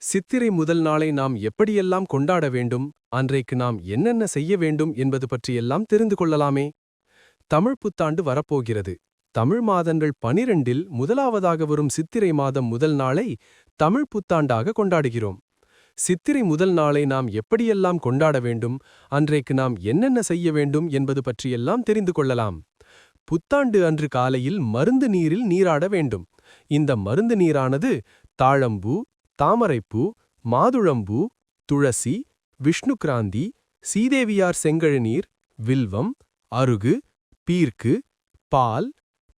சித்திரை முதல் நாளை நாம் எப்படியெல்லாம் கொண்டாட வேண்டும், அன்றைக்கு நாம் என்னென்ன செய்ய வேண்டும் என்பது பற்றியெல்லாம் தெரிந்து கொள்ளலாமே. தமிழ் புத்தாண்டு வரப்போகிறது. தமிழ் மாதங்கள் 12இல் முதலாவதாக வரும் சித்திரை மாதம் முதல் நாளை தமிழ் புத்தாண்டாக கொண்டாடுகிறோம். சித்திரை முதல் நாளை நாம் எப்படியெல்லாம் கொண்டாட வேண்டும், அன்றைக்கு நாம் என்னென்ன செய்ய வேண்டும் என்பது பற்றியெல்லாம் தெரிந்து கொள்ளலாம். புத்தாண்டு அன்று காலையில் மருந்து நீரில் நீராட வேண்டும். இந்த மருந்து நீரானது தாழம்பூ, தாமரைப்பூ, மாதுளம்பூ, துளசி, விஷ்ணுகிராந்தி, சீதேவியார் செங்கழுநீர், வில்வம், அருகு, பீர்க்கு, பால்,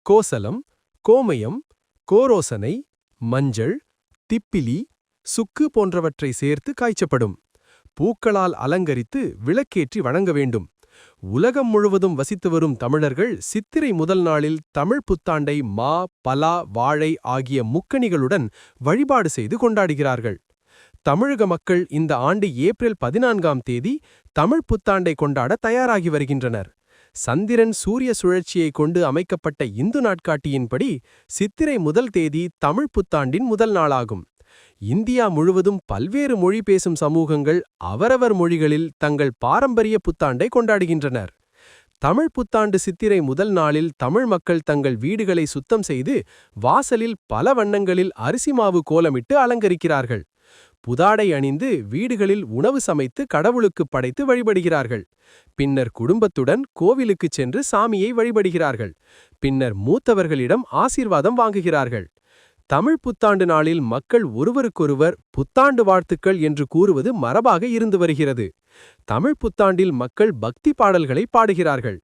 கோசலம், கோமயம், கோரோசனை, மஞ்சள், திப்பிலி, சுக்கு போன்றவற்றை சேர்த்து காய்ச்சப்படும். பூக்களால் அலங்கரித்து விளக்கேற்றி வணங்க வேண்டும். உலகம் முழுவதும் வசித்து வரும் தமிழர்கள் சித்திரை முதல் நாளில் தமிழ் புத்தாண்டை மா, பலா, வாழை ஆகிய முக்கணிகளுடன் வழிபாடு செய்து கொண்டாடுகிறார்கள். தமிழக மக்கள் இந்த ஆண்டு ஏப்ரல் 14ஆம் தேதி தமிழ் புத்தாண்டை கொண்டாட தயாராகி வருகின்றனர். சந்திரன் சூரிய சுழற்சியை கொண்டு அமைக்கப்பட்ட இந்து நாட்காட்டியின்படி சித்திரை முதல் தேதி தமிழ் புத்தாண்டின் முதல் நாளாகும். இந்தியா முழுவதும் பல்வேறு மொழி பேசும் சமூகங்கள் அவரவர் மொழிகளில் தங்கள் பாரம்பரிய புத்தாண்டை கொண்டாடுகின்றனர். தமிழ் புத்தாண்டு சித்திரை முதல் நாளில் தமிழ் மக்கள் தங்கள் வீடுகளை சுத்தம் செய்து வாசலில் பல வண்ணங்களில் அரிசி மாவு கோலமிட்டு அலங்கரிக்கிறார்கள். புதாடை அணிந்து வீடுகளில் உணவு சமைத்து கடவுளுக்கு படைத்து வழிபடுகிறார்கள். பின்னர் குடும்பத்துடன் கோவிலுக்குச் சென்று சாமியை வழிபடுகிறார்கள். பின்னர் மூத்தவர்களிடம் ஆசீர்வாதம் வாங்குகிறார்கள். தமிழ் புத்தாண்டு நாளில் மக்கள் ஒருவருக்கொருவர் புத்தாண்டு வாழ்த்துக்கள் என்று கூறுவது மரபாக இருந்து வருகிறது. தமிழ் புத்தாண்டில் மக்கள் பக்தி பாடல்களை பாடுகிறார்கள்.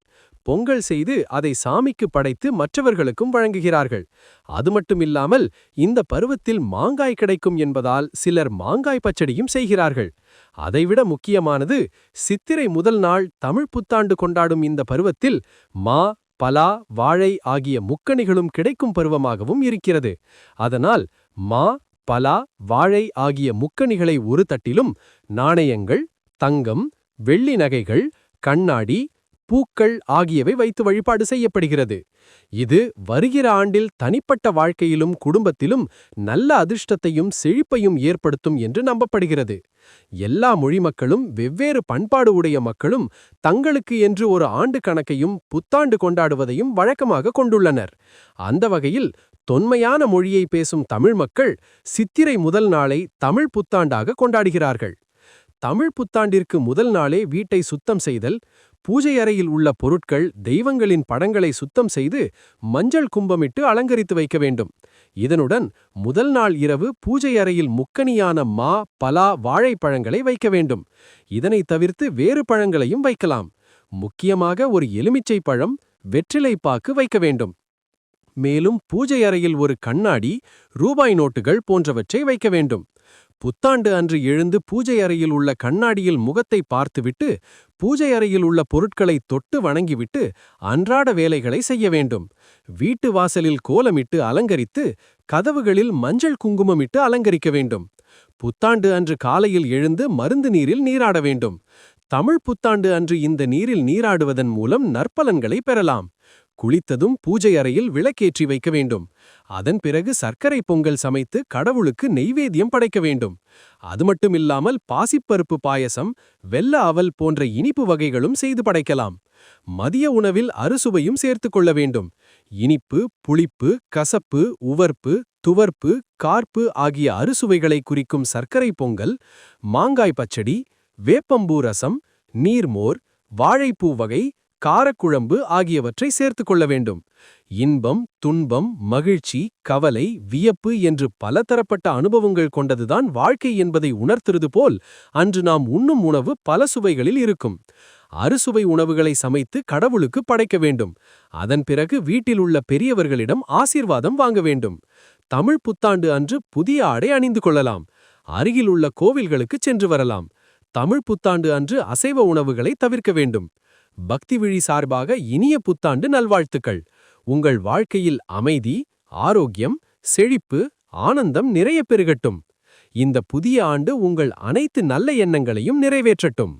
பொங்கல் செய்து அதை சாமிக்கு படைத்து மற்றவர்களுக்கும் வழங்குகிறார்கள். அது மட்டுமில்லாமல் இந்த பருவத்தில் மாங்காய் கிடைக்கும் என்பதால் சிலர் மாங்காய் பச்சடியும் செய்கிறார்கள். அதைவிட முக்கியமானது, சித்திரை முதல் நாள் தமிழ் புத்தாண்டு கொண்டாடும் இந்த பருவத்தில் மா, பலா, வாழை ஆகிய முக்கணிகளும் கிடைக்கும் பருவமாகவும் இருக்கிறது. அதனால் மா, பலா, வாழை ஆகிய முக்கணிகளை ஒரு தட்டிலும் நாணயங்கள், தங்கம், வெள்ளி நகைகள், கண்ணாடி, பூக்கள் ஆகியவை வைத்து வழிபாடு செய்யப்படுகிறது. இது வருகிற ஆண்டில் தனிப்பட்ட வாழ்க்கையிலும் குடும்பத்திலும் நல்ல அதிர்ஷ்டத்தையும் செழிப்பையும் ஏற்படுத்தும் என்று நம்பப்படுகிறது. எல்லா மொழி மக்களும் வெவ்வேறு பண்பாடு உடைய மக்களும் தங்களுக்கு என்று ஒரு ஆண்டு கணக்கையும் புத்தாண்டு கொண்டாடுவதையும் வழக்கமாக கொண்டுள்ளனர். அந்த வகையில் தொன்மையான மொழியை பேசும் தமிழ் மக்கள் சித்திரை முதல் நாளை தமிழ் புத்தாண்டாக கொண்டாடுகிறார்கள். தமிழ் புத்தாண்டிற்கு முதல் நாளே வீட்டை சுத்தம் செய்தல், பூஜை அறையில் உள்ள பொருட்கள், தெய்வங்களின் படங்களை சுத்தம் செய்து மஞ்சள் கும்பமிட்டு அலங்கரித்து வைக்க வேண்டும். இதனுடன் முதல் நாள் இரவு பூஜை அறையில் முக்கணியான மா, பலா, வாழைப்பழங்களை வைக்க வேண்டும். இதனை தவிர்த்து வேறு பழங்களையும் வைக்கலாம். முக்கியமாக ஒரு எலுமிச்சை பழம், வெற்றிலைப்பாக்கு வைக்க வேண்டும். மேலும் பூஜை அறையில் ஒரு கண்ணாடி, ரூபாய் நோட்டுகள் போன்றவற்றை வைக்க வேண்டும். புத்தாண்டு அன்று எழுந்து பூஜை அறையில் உள்ள கண்ணாடியில் முகத்தை பார்த்துவிட்டு பூஜை அறையில் உள்ள பொருட்களை தொட்டு வணங்கிவிட்டு அன்றாட வேலைகளை செய்ய வேண்டும். வீட்டு வாசலில் கோலமிட்டு அலங்கரித்து கதவுகளில் மஞ்சள் குங்குமமிட்டு அலங்கரிக்க வேண்டும். புத்தாண்டு அன்று காலையில் எழுந்து மருந்து நீரில் நீராட வேண்டும். தமிழ் புத்தாண்டு அன்று இந்த நீரில் நீராடுவதன் மூலம் நற்பலன்களை பெறலாம். குளித்ததும் பூஜை அறையில் விளக்கேற்றி வைக்க வேண்டும். அதன் பிறகு சர்க்கரை பொங்கல் சமைத்து கடவுளுக்கு நெய்வேத்தியம் படைக்க வேண்டும். அது மட்டுமில்லாமல் பாசிப்பருப்பு பாயசம், வெல்ல அவல் போன்ற இனிப்பு வகைகளும் செய்து படைக்கலாம். மதிய உணவில் அறுசுவையும் சேர்த்து கொள்ள வேண்டும். இனிப்பு, புளிப்பு, கசப்பு, உவர்ப்பு, துவர்ப்பு, கார்ப்பு ஆகிய அறுசுவைகளை குறிக்கும் சர்க்கரை பொங்கல், மாங்காய் பச்சடி, வேப்பம்பூ ரசம், நீர்மோர், வாழைப்பூ வகை, காரக்குழம்பு ஆகியவற்றை சேர்த்து கொள்ள வேண்டும். இன்பம், துன்பம், மகிழ்ச்சி, கவலை, வியப்பு என்று பலதரப்பட்ட அனுபவங்கள் கொண்டதுதான் வாழ்க்கை என்பதை உணர்த்துறது போல் அன்று நாம் உண்ணும் உணவு பல சுவைகளில் இருக்கும். அறுசுவை உணவுகளை சமைத்து கடவுளுக்கு படைக்க வேண்டும். அதன் பிறகு வீட்டில் உள்ள பெரியவர்களிடம் ஆசீர்வாதம் வாங்க வேண்டும். தமிழ் புத்தாண்டு அன்று புதிய ஆடை அணிந்து கொள்ளலாம். அருகில் உள்ள கோவில்களுக்கு சென்று வரலாம். தமிழ் புத்தாண்டு அன்று அசைவ உணவுகளை தவிர்க்க வேண்டும். பக்தி விழி சார்பாக இனிய புத்தாண்டு நல்வாழ்த்துக்கள். உங்கள் வாழ்க்கையில் அமைதி, ஆரோக்கியம், செழிப்பு, ஆனந்தம் நிறைய பெருகட்டும். இந்த புதிய ஆண்டு உங்கள் அனைத்து நல்ல எண்ணங்களையும் நிறைவேற்றட்டும்.